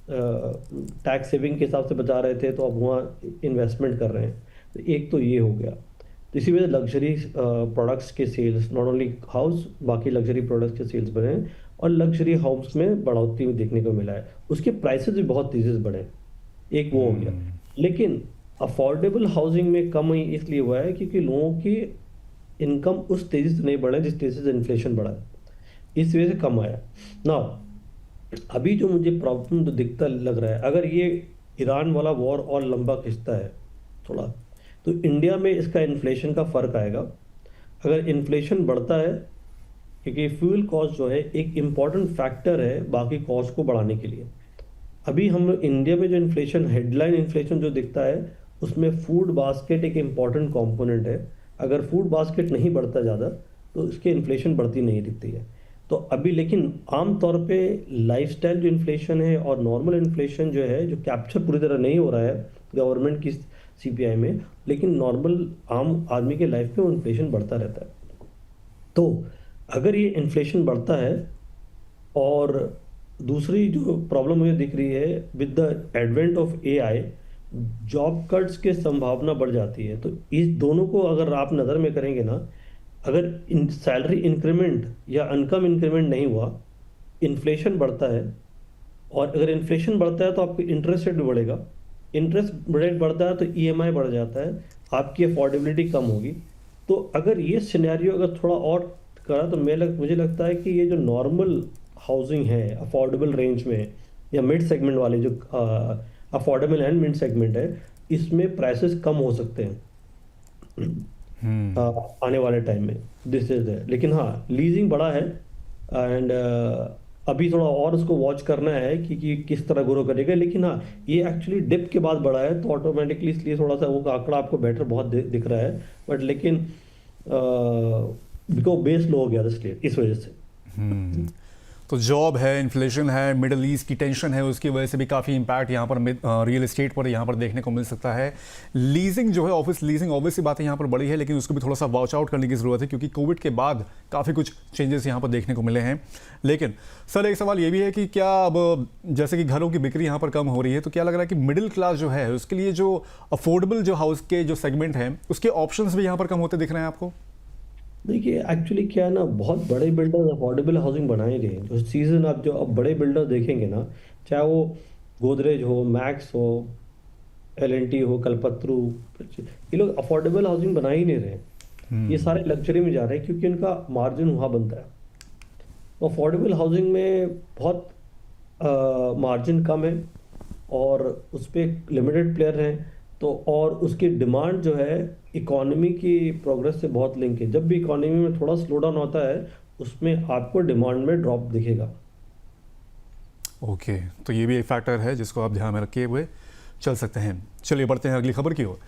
टैक्स सेविंग के हिसाब से बचा रहे थे, तो अब वहाँ इन्वेस्टमेंट कर रहे हैं। तो एक तो ये हो गया, तो इसी वजह से लग्जरी प्रोडक्ट्स के सेल्स, नॉट ओनली हाउस, बाकी लग्जरी प्रोडक्ट्स के सेल्स बढ़े हैं, और लग्जरी हाउस में बढ़ोतरी भी देखने को मिला है। उसके प्राइसेस भी बहुत तेज़ी से बढ़े हैं, एक वो हो गया। लेकिन अफोर्डेबल हाउसिंग में कम ही इसलिए हुआ है क्योंकि लोगों की इनकम उस तेज़ी से नहीं बढ़ा जिस तेज़ी से इन्फ्लेशन बढ़ा है, इस वजह से कम आया ना। अभी जो मुझे प्रॉब्लम जो दिखता लग रहा है, अगर ये ईरान वाला वॉर और लंबा खिंचता है थोड़ा, तो इंडिया में इसका इन्फ्लेशन का फ़र्क आएगा। अगर इन्फ्लेशन बढ़ता है, क्योंकि फ्यूल कॉस्ट जो है एक इम्पॉर्टेंट फैक्टर है बाकी कॉस्ट को बढ़ाने के लिए। अभी हम इंडिया में जो इन्फ्लेशन, हेडलाइन इन्फ्लेशन जो दिखता है, उसमें फूड बास्केट एक इम्पॉर्टेंट कंपोनेंट है। अगर फूड बास्केट नहीं बढ़ता ज़्यादा, तो इसके इन्फ्लेशन बढ़ती नहीं दिखती है। तो अभी लेकिन आम तौर पे लाइफस्टाइल जो इन्फ्लेशन है और नॉर्मल इन्फ्लेशन जो है, जो कैप्चर पूरी तरह नहीं हो रहा है गवर्नमेंट की सीपीआई में, लेकिन नॉर्मल आम आदमी के लाइफ में वो इन्फ्लेशन बढ़ता रहता है। तो अगर ये इन्फ्लेशन बढ़ता है, और दूसरी जो प्रॉब्लम मुझे दिख रही है, with the advent of AI, job cuts की संभावना बढ़ जाती है। तो इस दोनों को अगर आप नज़र में करेंगे ना, अगर सैलरी इंक्रीमेंट या इनकम इंक्रीमेंट नहीं हुआ, इन्फ्लेशन बढ़ता है, और अगर इन्फ्लेशन बढ़ता है तो आपकी इंटरेस्ट रेट भी बढ़ेगा, इंटरेस्ट रेट बढ़ता है तो ईएमआई बढ़ जाता है, आपकी अफोर्डेबिलिटी कम होगी। तो अगर ये सिनेरियो अगर थोड़ा और करा, तो मुझे लगता है कि ये जो नॉर्मल हाउसिंग है अफोर्डेबल रेंज में, या मिड सेगमेंट वाले जो अफोर्डेबल एंड मिड सेगमेंट है, इसमें प्राइसेस कम हो सकते हैं। आने वाले टाइम में। दिस इज है, लेकिन हाँ लीजिंग बड़ा है। एंड अभी थोड़ा और उसको वॉच करना है कि किस तरह ग्रो करेगा। लेकिन हाँ ये एक्चुअली डिप के बाद बढ़ा है, तो ऑटोमेटिकली इसलिए थोड़ा सा वो आंकड़ा आपको बेटर बहुत दिख रहा है। बट लेकिन बिकॉज बेस लो हो गया था, इसलिए इस वजह से। तो जॉब है, इन्फ्लेशन है, मिडल ईस्ट की टेंशन है, उसकी वजह से भी काफ़ी इम्पैक्ट यहाँ पर रियल एस्टेट पर यहाँ पर देखने को मिल सकता है। लीजिंग जो है, ऑफिस लीजिंग ऑब्वियस सी बातें यहाँ पर बड़ी है, लेकिन उसको भी थोड़ा सा वॉच आउट करने की ज़रूरत है, क्योंकि कोविड के बाद काफ़ी कुछ चेंजेस यहाँ पर देखने को मिले हैं। लेकिन सर एक सवाल ये भी है कि क्या अब जैसे कि घरों की बिक्री यहाँ पर कम हो रही है, तो क्या लग रहा है कि मिडिल क्लास जो है उसके लिए जो अफोर्डेबल जो हाउस के जो सेगमेंट हैं उसके ऑप्शंस भी यहाँ पर कम होते दिख रहे हैं आपको? देखिए एक्चुअली क्या है ना, बहुत बड़े बिल्डर्स अफोर्डेबल हाउसिंग बना ही रहे हैं। जो सीजन आप जो अब बड़े बिल्डर देखेंगे ना, चाहे वो गोदरेज हो, मैक्स हो, L&T हो, कल्पत्रु, ये लोग अफोर्डेबल हाउसिंग बना ही नहीं रहे। ये सारे लग्जरी में जा रहे हैं क्योंकि उनका मार्जिन वहाँ बनता है। तो अफोर्डेबल हाउसिंग में बहुत मार्जिन कम है और उस पर लिमिटेड प्लेयर हैं। तो और उसकी डिमांड जो है इकोनॉमी की प्रोग्रेस से बहुत लिंक है। जब भी इकोनॉमी में थोड़ा स्लो डाउन होता है, उसमें आपको डिमांड में ड्रॉप दिखेगा। ओके, तो ये भी एक फैक्टर है जिसको आप ध्यान में रखे हुए चल सकते हैं। चलिए बढ़ते हैं अगली खबर की ओर।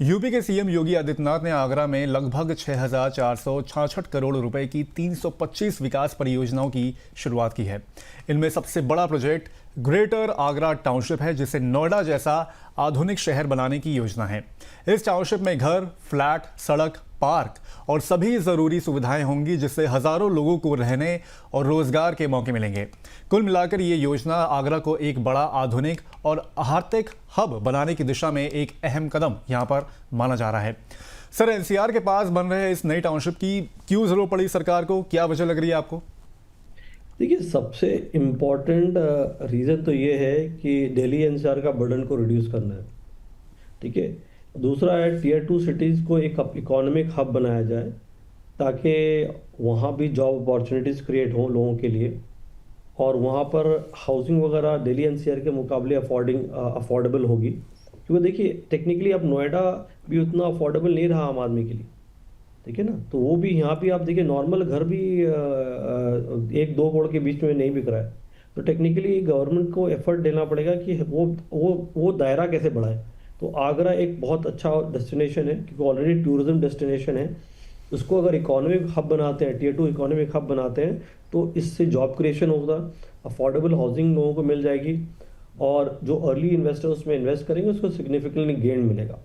यूपी के सीएम योगी आदित्यनाथ ने आगरा में लगभग 6,466 करोड़ रुपए की 325 विकास परियोजनाओं की शुरुआत की है। इनमें सबसे बड़ा प्रोजेक्ट ग्रेटर आगरा टाउनशिप है, जिसे नोएडा जैसा आधुनिक शहर बनाने की योजना है। इस टाउनशिप में घर, फ्लैट, सड़क, पार्क और सभी जरूरी सुविधाएं होंगी, जिससे हजारों लोगों को रहने और रोजगार के मौके मिलेंगे। कुल मिलाकर ये योजना आगरा को एक बड़ा आधुनिक और आर्थिक हब बनाने की दिशा में एक अहम कदम यहां पर माना जा रहा है। सर एनसीआर के पास बन रहे इस नई टाउनशिप की क्यों जरूरत पड़ी सरकार को, क्या वजह लग रही है आपको? देखिए सबसे इम्पोर्टेंट रीज़न तो ये है कि दिल्ली एनसीआर का बर्डन को रिड्यूस करना है। ठीक है। दूसरा है टियर 2 सिटीज़ को एक इकोनॉमिक हब बनाया जाए, ताकि वहाँ भी जॉब अपॉर्चुनिटीज़ क्रिएट हों लोगों के लिए, और वहाँ पर हाउसिंग वगैरह दिल्ली एनसीआर के मुकाबले अफोर्डेबल होगी। क्योंकि देखिए टेक्निकली अब नोएडा भी उतना अफोर्डेबल नहीं रहा आम आदमी के लिए। ठीक है ना, तो वो भी यहाँ भी आप देखिए नॉर्मल घर भी 1-2 करोड़ के बीच में नहीं बिक रहा है। तो टेक्निकली गवर्नमेंट को एफर्ट देना पड़ेगा कि वो दायरा कैसे बढ़ाए। तो आगरा एक बहुत अच्छा डेस्टिनेशन है, क्योंकि ऑलरेडी टूरिज्म डेस्टिनेशन है। उसको अगर इकोनॉमिक हब बनाते हैं, टियर 2 इकोनॉमिक हब बनाते हैं, तो इससे जॉब क्रिएशन होगा, अफोर्डेबल हाउसिंग लोगों को मिल जाएगी, और जो अर्ली इन्वेस्टर्स उसमें इन्वेस्ट करेंगे उसको सिग्निफिकेंटली गेन मिलेगा।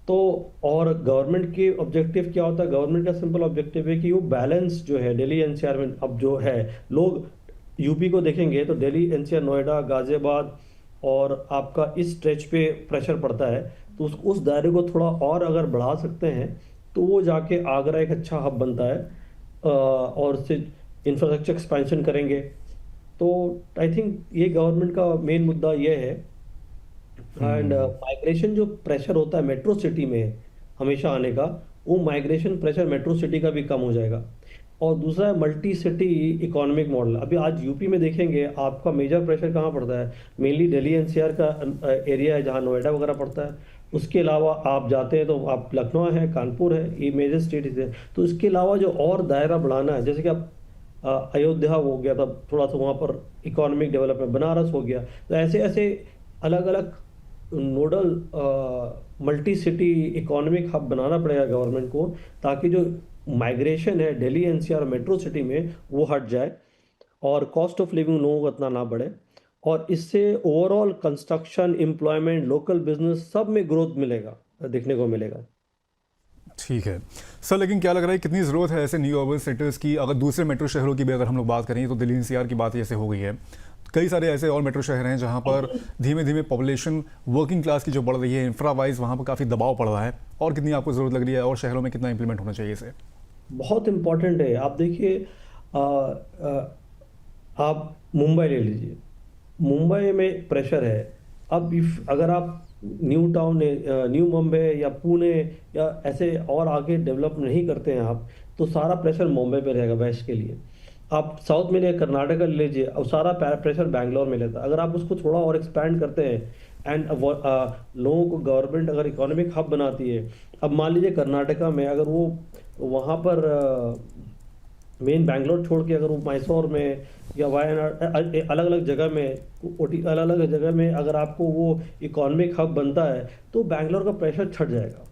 तो और गवर्नमेंट के ऑब्जेक्टिव क्या होता है? गवर्नमेंट का सिंपल ऑब्जेक्टिव है कि वो बैलेंस जो है दिल्ली एनसीआर में अब जो है, लोग यूपी को देखेंगे तो दिल्ली एनसीआर, नोएडा, गाजियाबाद और आपका इस स्ट्रेच पे प्रेशर पड़ता है। तो उस दायरे को थोड़ा और अगर बढ़ा सकते हैं, तो वो जाके आगरा एक अच्छा हब बनता है, और उससे इंफ्रास्ट्रक्चर एक्सपेंशन करेंगे। तो आई थिंक ये गवर्नमेंट का मेन मुद्दा ये है। एंड माइग्रेशन जो प्रेशर होता है मेट्रो सिटी में हमेशा आने का, वो माइग्रेशन प्रेशर मेट्रो सिटी का भी कम हो जाएगा। और दूसरा है मल्टी सिटी इकोनॉमिक मॉडल। अभी आज यूपी में देखेंगे आपका मेजर प्रेशर कहाँ पड़ता है? मेनली दिल्ली एनसीआर का एरिया है, जहाँ नोएडा वगैरह पड़ता है। उसके अलावा आप जाते हैं तो आप लखनऊ है, कानपुर है, ये मेजर स्टेट है। तो इसके अलावा जो और दायरा बढ़ाना है, जैसे कि आप अयोध्या हो गया था थोड़ा सा, वहाँ पर इकोनॉमिक डेवलपमेंट, बनारस हो गया। तो ऐसे ऐसे अलग अलग nodal multi city economic hub बनाना पड़ेगा गवर्नमेंट को, ताकि जो माइग्रेशन है दिल्ली एनसीआर मेट्रो सिटी में वो हट जाए, और कॉस्ट ऑफ लिविंग लोगों को इतना ना बढ़े, और इससे overall construction, employment, local business सब में ग्रोथ मिलेगा, देखने को मिलेगा। ठीक है सर, लेकिन क्या लग रहा है कितनी ज़रूरत है ऐसे न्यू अर्बन सेंटर्स की? अगर दूसरे मेट्रो शहरों की भी अगर हम लोग बात करें, तो दिल्ली एनसीआर की बात ऐसे हो गई है, कई सारे ऐसे और मेट्रो शहर हैं जहां पर धीमे धीमे पॉपुलेशन वर्किंग क्लास की जो बढ़ रही है, इंफ्रा वाइज वहां पर काफ़ी दबाव पड़ रहा है। और कितनी आपको ज़रूरत लग रही है, और शहरों में कितना इंप्लीमेंट होना चाहिए इसे? बहुत इम्पोर्टेंट है। आप देखिए, आ, आ, आप मुंबई ले लीजिए, मुंबई में प्रेशर है। अब अगर आप न्यू टाउन, न्यू मुंबई या पुणे या ऐसे और आगे डेवलप नहीं करते हैं आप, तो सारा प्रेशर मुंबई पे रहेगा वेस्ट के लिए। आप साउथ में ले कर्नाटका ले लीजिए, अब सारा प्रेशर बैंगलोर में लेता है। अगर आप उसको थोड़ा और एक्सपैंड करते हैं एंड लोगों को गवर्नमेंट अगर इकोनॉमिक हब बनाती है, अब मान लीजिए कर्नाटका में अगर वो वहाँ पर मेन बैंगलोर छोड़ के अगर वो मैसूर में या वायनाड अलग अलग जगह में अलग अलग जगह में अगर आपको वो इकोनॉमिक हब बनता है तो बैंगलोर का प्रेशर छट जाएगा।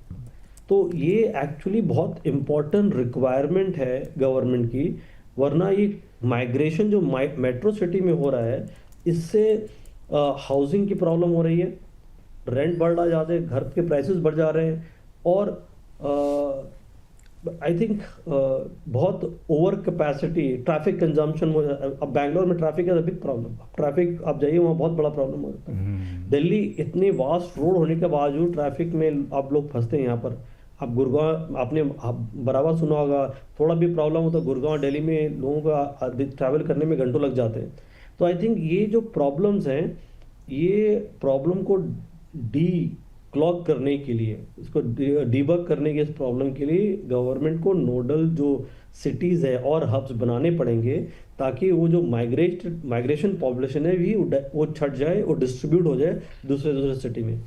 तो ये एक्चुअली बहुत इम्पोर्टेंट रिक्वायरमेंट है गवर्नमेंट की, वरना ये माइग्रेशन जो मेट्रो सिटी में हो रहा है इससे हाउसिंग की प्रॉब्लम हो रही है, रेंट बढ़ रहा जाते हैं, घर के प्राइसेस बढ़ जा रहे हैं और आई थिंक बहुत ओवर कैपेसिटी ट्रैफिक कंजम्पशन हो अब बैंगलोर में ट्रैफिक है बिग प्रॉब्लम। ट्रैफिक आप जाइए वहाँ बहुत बड़ा प्रॉब्लम हो जाता है। दिल्ली इतने वास्ट रोड होने के बावजूद ट्रैफिक में आप लोग फंसते हैं। यहाँ पर आप गुड़गांव आपने बराबर सुना होगा, थोड़ा भी प्रॉब्लम हो तो गुड़गांव दिल्ली में लोगों का ट्रैवल करने में घंटों लग जाते हैं। तो आई थिंक ये जो प्रॉब्लम्स हैं, ये प्रॉब्लम को क्लॉग करने के लिए, इसको डीबग करने के इस प्रॉब्लम के लिए गवर्नमेंट को नोडल जो सिटीज़ है और हब्स बनाने पड़ेंगे ताकि वो जो माइग्रेशन पॉपुलेशन है भी वो छट जाए और डिस्ट्रीब्यूट हो जाए दूसरे दूसरे सिटी में।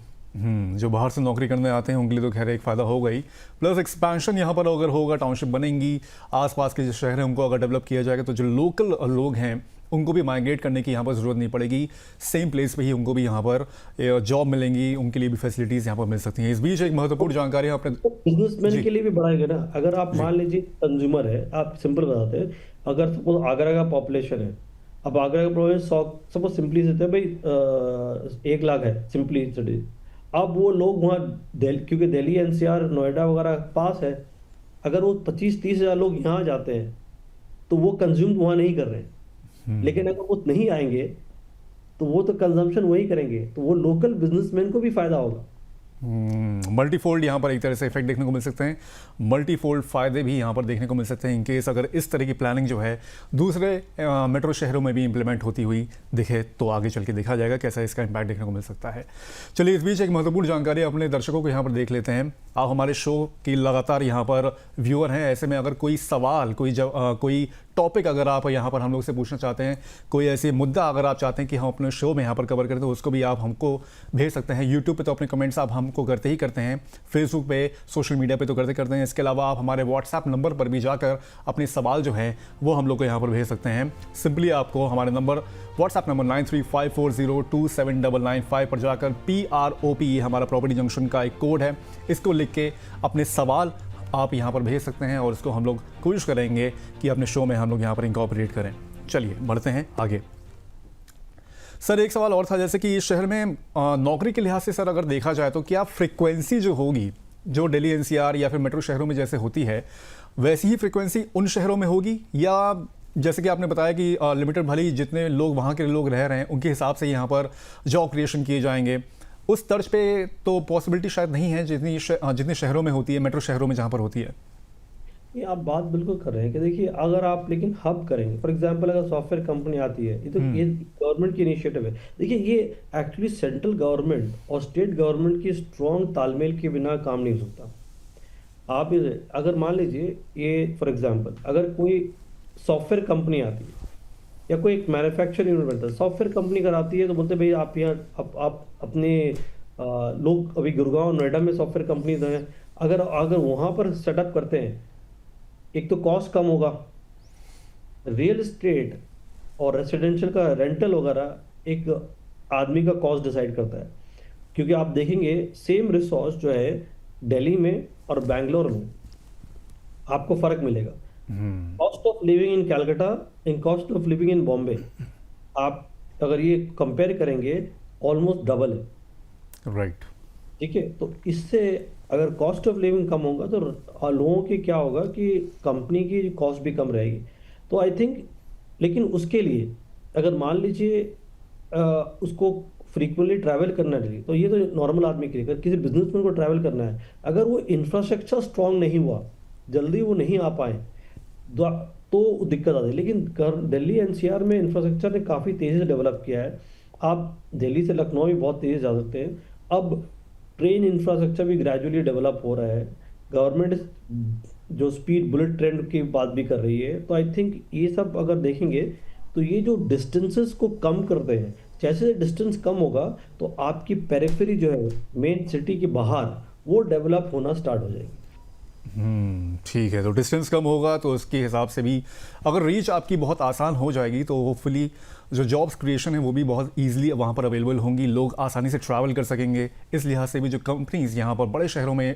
जो बाहर से नौकरी करने आते हैं उनके लिए तो खैर एक फ़ायदा होगा ही, प्लस एक्सपेंशन यहाँ पर अगर होगा, टाउनशिप बनेंगी, आसपास के जो शहर हैं उनको अगर डेवलप किया जाएगा तो जो लोकल लोग हैं उनको भी माइग्रेट करने की यहाँ पर ज़रूरत नहीं पड़ेगी, सेम प्लेस पे ही उनको भी यहाँ पर जॉब मिलेंगी, उनके लिए भी फैसिलिटीज़ यहाँ पर मिल सकती हैं। इस बीच एक महत्वपूर्ण जानकारी है अपने बिजनेसमैन के लिए भी बढ़ाएगा ना। अगर आप मान लीजिए कंज्यूमर है, आप सिंपल बताते हैं, अगर सपोज आगरा का पॉपुलेशन है, अब आगरा का पॉपुलेशन 100 सपोज सिंपली से भाई 1 लाख है सिंपली सिटी, अब वो लोग वहाँ क्योंकि दिल्ली एनसीआर नोएडा वगैरह पास है, अगर वो 25-30 हज़ार लोग यहाँ जाते हैं तो वो कंज्यूम वहाँ नहीं कर रहे हैं। लेकिन अगर वो नहीं आएंगे तो वो तो कंजम्पशन वही करेंगे, तो वो लोकल बिजनेसमैन को भी फायदा होगा। मल्टीफोल्ड यहाँ पर एक तरह से इफेक्ट देखने को मिल सकते हैं, मल्टीफोल्ड फायदे भी यहाँ पर देखने को मिल सकते हैं इनकेस अगर इस तरह की प्लानिंग जो है दूसरे मेट्रो शहरों में भी इंप्लीमेंट होती हुई दिखे तो आगे चल के देखा जाएगा कैसा इसका इम्पैक्ट देखने को मिल सकता है। चलिए इस बीच एक महत्वपूर्ण जानकारी अपने दर्शकों को यहाँ पर देख लेते हैं। आप हमारे शो की लगातार यहाँ पर व्यूअर हैं, ऐसे में अगर कोई सवाल कोई टॉपिक अगर आप यहाँ पर हम लोग से पूछना चाहते हैं, कोई ऐसे मुद्दा अगर आप चाहते हैं कि हम अपने शो में यहाँ पर कवर करें तो उसको भी आप हमको भेज सकते हैं। यूट्यूब पे तो अपने कमेंट्स आप हमको करते ही करते हैं, फेसबुक पे, सोशल मीडिया पे तो करते हैं। इसके अलावा आप हमारे व्हाट्सएप नंबर पर भी जाकर अपने सवाल जो है वो हम लोग को यहाँ पर भेज सकते हैं। सिंपली आपको हमारे नंबर व्हाट्सएप नंबर 9354027995 पर जाकर PROP हमारा प्रॉपर्टी जंक्शन का एक कोड है, इसको लिख के अपने सवाल आप यहाँ पर भेज सकते हैं और इसको हम लोग कोशिश करेंगे कि अपने शो में हम लोग यहाँ पर इनकॉर्पोरेट करें। चलिए बढ़ते हैं आगे। सर एक सवाल और था, जैसे कि इस शहर में नौकरी के लिहाज से सर अगर देखा जाए तो क्या फ्रिक्वेंसी जो होगी, जो दिल्ली एनसीआर या फिर मेट्रो शहरों में जैसे होती है वैसी ही फ्रिक्वेंसी उन शहरों में होगी, या जैसे कि आपने बताया कि लिमिटेड भले ही जितने लोग वहाँ के लोग रह रहे हैं उनके हिसाब से यहाँ पर जॉब क्रिएशन किए जाएंगे, उस तर्ज पे तो पॉसिबिलिटी शायद नहीं है जितनी शहरों में होती है, मेट्रो शहरों में जहाँ पर होती है। ये आप बात बिल्कुल कर रहे हैं कि देखिए अगर आप लेकिन हब करेंगे, फॉर एग्जांपल अगर सॉफ्टवेयर कंपनी आती है, ये तो ये गवर्नमेंट की इनिशिएटिव है। देखिए ये एक्चुअली सेंट्रल गवर्नमेंट और स्टेट गवर्नमेंट की स्ट्रॉन्ग तालमेल के बिना काम नहीं हो सकता। आप अगर मान लीजिए ये फॉर एग्जांपल अगर कोई सॉफ्टवेयर कंपनी आती है या कोई एक मैन्युफैक्चरिंग यूनिट बनता है, सॉफ्टवेयर कंपनी अगर आती है तो बोलते भाई आप यहाँ आप अपने लोग अभी गुड़गांव नोएडा में सॉफ्टवेयर कंपनी हैं, अगर वहाँ पर सेटअप करते हैं, एक तो कॉस्ट कम होगा, रियल एस्टेट और रेसिडेंशियल का रेंटल वगैरह एक आदमी का कॉस्ट डिसाइड करता है। क्योंकि आप देखेंगे सेम रिसोर्स जो है दिल्ली में और बैंगलोर में आपको फर्क मिलेगा। Cost of living in Calcutta in cost of living in Bombay आप अगर ये कंपेयर करेंगे ऑलमोस्ट डबल है। राइट। ठीक है, तो इससे अगर कॉस्ट ऑफ लिविंग कम होगा तो लोगों की क्या होगा कि कंपनी की कॉस्ट भी कम रहेगी। तो आई थिंक लेकिन उसके लिए अगर मान लीजिए उसको फ्रीक्वेंटली ट्रैवल करना है, तो ये तो नॉर्मल आदमी के लिए, अगर किसी बिजनेसमैन को ट्रैवल करना है, अगर वो इंफ्रास्ट्रक्चर स्ट्रांग नहीं हुआ, जल्दी वो नहीं आ पाए तो दिक्कत आती है। लेकिन दिल्ली एनसीआर में इंफ्रास्ट्रक्चर ने काफ़ी तेज़ी से डेवलप किया है। आप दिल्ली से लखनऊ भी बहुत तेज़ी से जा सकते हैं। अब ट्रेन इंफ्रास्ट्रक्चर भी ग्रेजुअली डेवलप हो रहा है। गवर्नमेंट जो स्पीड बुलेट ट्रेन की बात भी कर रही है, तो आई थिंक ये सब अगर देखेंगे तो ये जो डिस्टेंसेस को कम करते हैं, जैसे डिस्टेंस कम होगा तो आपकी पेरिफेरी जो है मेन सिटी के बाहर वो डेवलप होना स्टार्ट हो जाएगी। ठीक है, तो डिस्टेंस कम होगा तो उसके हिसाब से भी अगर रीच आपकी बहुत आसान हो जाएगी तो होपफुली जो जॉब्स क्रिएशन है वो भी बहुत ईजिली वहाँ पर अवेलेबल होंगी, लोग आसानी से ट्रैवल कर सकेंगे। इस लिहाज से भी जो कंपनीज यहाँ पर बड़े शहरों में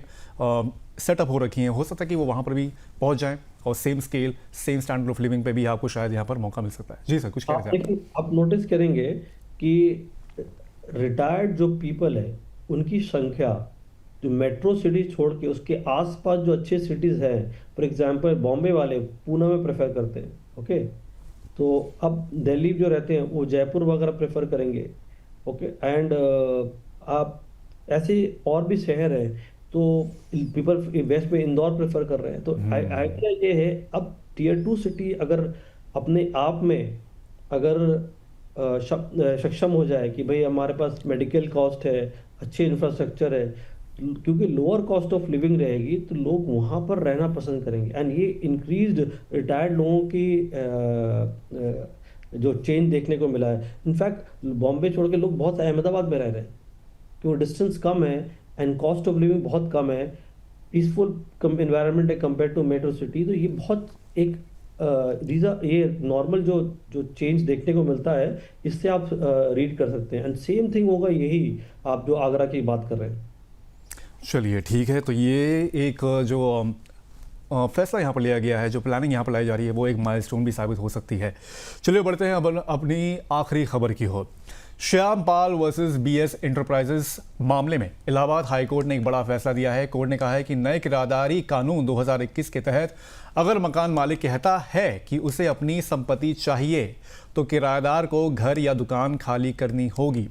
सेटअप हो रखी हैं, हो सकता है कि वो वहाँ पर भी पहुँच जाएं और same scale same standard of living पे भी आपको शायद यहाँ पर मौका मिल सकता है। जी सर, कुछ कह आप रहे थे देखिए, आप नोटिस करेंगे कि रिटायर्ड जो पीपल है उनकी संख्या जो मेट्रो सिटी छोड़ के उसके आसपास जो अच्छे सिटीज हैं, फॉर एग्जांपल बॉम्बे वाले पूना में प्रेफर करते हैं। ओके, तो अब दिल्ली जो रहते हैं वो जयपुर वगैरह प्रेफर करेंगे। ओके, एंड आप ऐसे और भी शहर हैं तो पीपल वेस्ट में इंदौर प्रेफर कर रहे हैं। तो आइडिया ये है, अब टीयर टू सिटी अगर अपने आप में अगर सक्षम हो जाए कि भाई हमारे पास मेडिकल कॉस्ट है, अच्छे इंफ्रास्ट्रक्चर है, क्योंकि लोअर कॉस्ट ऑफ लिविंग रहेगी तो लोग वहाँ पर रहना पसंद करेंगे। एंड ये इंक्रीज्ड रिटायर्ड लोगों की जो चेंज देखने को मिला है। इनफैक्ट बॉम्बे छोड़ के लोग बहुत अहमदाबाद में रह रहे हैं क्योंकि डिस्टेंस कम है एंड कॉस्ट ऑफ लिविंग बहुत कम है, पीसफुल इन्वायरमेंट है कंपेयर टू मेट्रो सिटी। तो ये बहुत एक ये नॉर्मल जो जो चेंज देखने को मिलता है, इससे आप रीड कर सकते हैं। एंड सेम थिंग होगा यही आप जो आगरा की बात कर रहे हैं। चलिए ठीक है, तो ये एक जो फैसला यहाँ पर लिया गया है, जो प्लानिंग यहाँ पर लाई जा रही है, वो एक माइलस्टोन भी साबित हो सकती है। चलिए बढ़ते हैं अब अपनी आखिरी खबर की ओर। श्याम पाल वर्सेस बीएस एंटरप्राइजेस मामले में इलाहाबाद हाई कोर्ट ने एक बड़ा फैसला दिया है। कोर्ट ने कहा है कि नए किराएदारी कानून 2021 के तहत अगर मकान मालिक कहता है कि उसे अपनी संपत्ति चाहिए तो किराएदार को घर या दुकान खाली करनी होगी।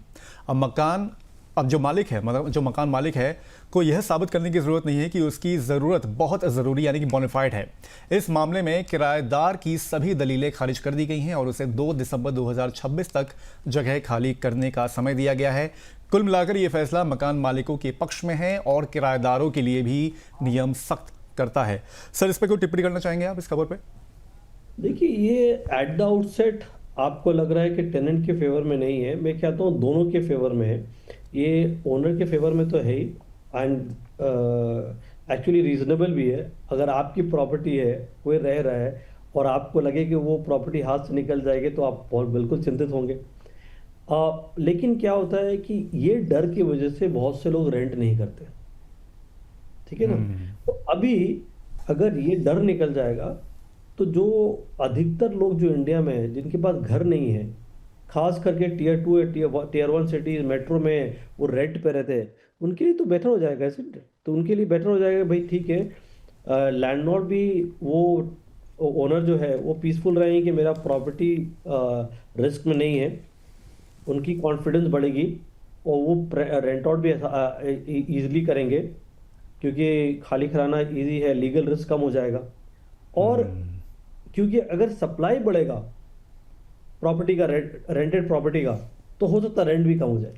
अब जो मालिक है, मतलब जो मकान मालिक है, को यह साबित करने की ज़रूरत नहीं है कि उसकी ज़रूरत बहुत ज़रूरी यानी कि बोनाफाइड है। इस मामले में किराएदार की सभी दलीलें खारिज कर दी गई हैं और उसे 2 दिसंबर 2026 तक जगह खाली करने का समय दिया गया है। कुल मिलाकर ये फैसला मकान मालिकों के पक्ष में है और किराएदारों के लिए भी नियम सख्त करता है। सर, इस पर कोई टिप्पणी करना चाहेंगे आप इस खबर पे? देखिए, ये एट द आउटसेट आपको लग रहा है कि टेनेंट के फेवर में नहीं है। मैं कहता हूँ दोनों के फेवर में है। ये ओनर के फेवर में तो है ही, एंड एक्चुअली रीजनेबल भी है। अगर आपकी प्रॉपर्टी है, कोई रह रहा है और आपको लगे कि वो प्रॉपर्टी हाथ से निकल जाएगी तो आप बहुत बिल्कुल चिंतित होंगे। लेकिन क्या होता है कि ये डर की वजह से बहुत से लोग रेंट नहीं करते, ठीक है ना। तो अभी अगर ये डर निकल जाएगा तो जो अधिकतर लोग जो इंडिया में हैं जिनके पास घर नहीं है, खास करके टीयर 2 या टीयर 1 सिटीज मेट्रो में वो रेंट पे रहते हैं, उनके लिए तो बेटर हो जाएगा इसलिए। तो उनके लिए बेटर हो जाएगा भाई, ठीक है, लैंडलॉर्ड भी वो ओनर जो है वो पीसफुल रहेंगे कि मेरा प्रॉपर्टी रिस्क में नहीं है, उनकी कॉन्फिडेंस बढ़ेगी और वो रेंट आउट भी ईजिली करेंगे क्योंकि खाली कराना इजी है, लीगल रिस्क कम हो जाएगा। और क्योंकि अगर सप्लाई बढ़ेगा प्रॉपर्टी का, रेंटेड प्रॉपर्टी का, तो हो सकता है रेंट भी कम हो जाए।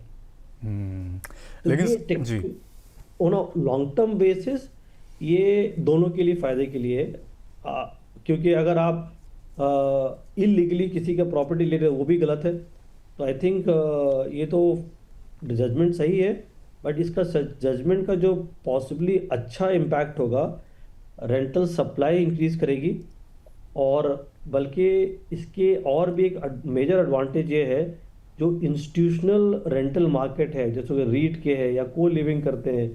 तो लेकिन जी, on a long term basis ये दोनों के लिए फायदे के लिए क्योंकि अगर आप इलीगली किसी का प्रॉपर्टी ले रहे हो वो भी गलत है। तो आई थिंक ये तो जजमेंट सही है, बट इसका जजमेंट का जो पॉसिबली अच्छा इम्पैक्ट होगा, रेंटल सप्लाई इंक्रीज करेगी। और बल्कि इसके और भी एक मेजर एडवांटेज ये है, जो इंस्टीट्यूशनल रेंटल मार्केट है जैसे कि रीट के है या को लिविंग करते हैं,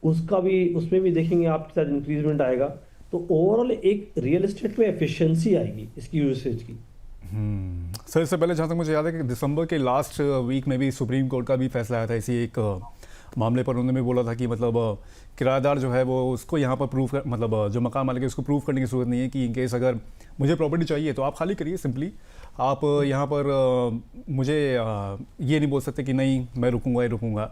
उसका भी, उसमें भी देखेंगे आपके साथ इंक्रीजमेंट आएगा। तो ओवरऑल एक रियल एस्टेट में एफिशिएंसी आएगी इसकी यूसेज की। सर, इससे पहले जहाँ तक मुझे याद है कि दिसंबर के लास्ट वीक में भी सुप्रीम कोर्ट का भी फैसला आया था इसी एक मामले पर। उन्होंने भी बोला था कि मतलब किराएदार जो है वो उसको यहाँ पर प्रूफ कर, मतलब जो मकान मालिक है उसको प्रूफ करने की ज़रूरत नहीं है कि इन केस अगर मुझे प्रॉपर्टी चाहिए तो आप खाली करिए सिंपली। आप यहाँ पर मुझे ये नहीं बोल सकते कि नहीं मैं रुकूंगा ही रुकूंगा।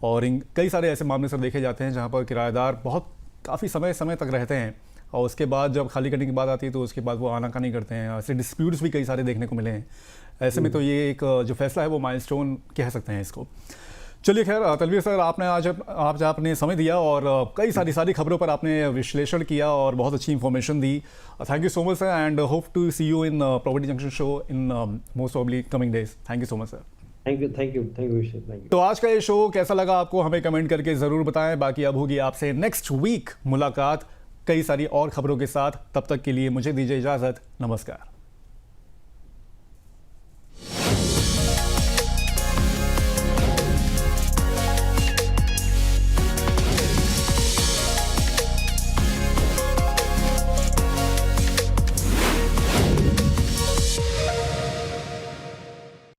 और कई सारे ऐसे मामले सर देखे जाते हैं जहाँ पर किराएदार बहुत काफ़ी समय तक रहते हैं और उसके बाद जब खाली करने की बात आती है तो उसके बाद वो आनाकानी करते हैं। ऐसे डिस्प्यूट्स भी कई सारे देखने को मिले हैं। ऐसे में तो ये एक जो फैसला है वो माइलस्टोन कह सकते हैं इसको। चलिए खैर तलवीर सर, आपने समय दिया और कई सारी खबरों पर आपने विश्लेषण किया और बहुत अच्छी इंफॉर्मेशन दी। Thank you so much sir, and hope to see you in property junction show in most probably coming days. Thank you so much sir. Thank you, thank you, thank you Vishesh, thank you. तो आज का ये show कैसा लगा आपको, हमें comment करके ज़रूर बताएं। बाकी अब होगी आपसे नेक्स्ट वीक मुलाकात कई सारी और खबरों के साथ। तब तक के लिए मुझे दीजिए इजाज़त। नमस्कार।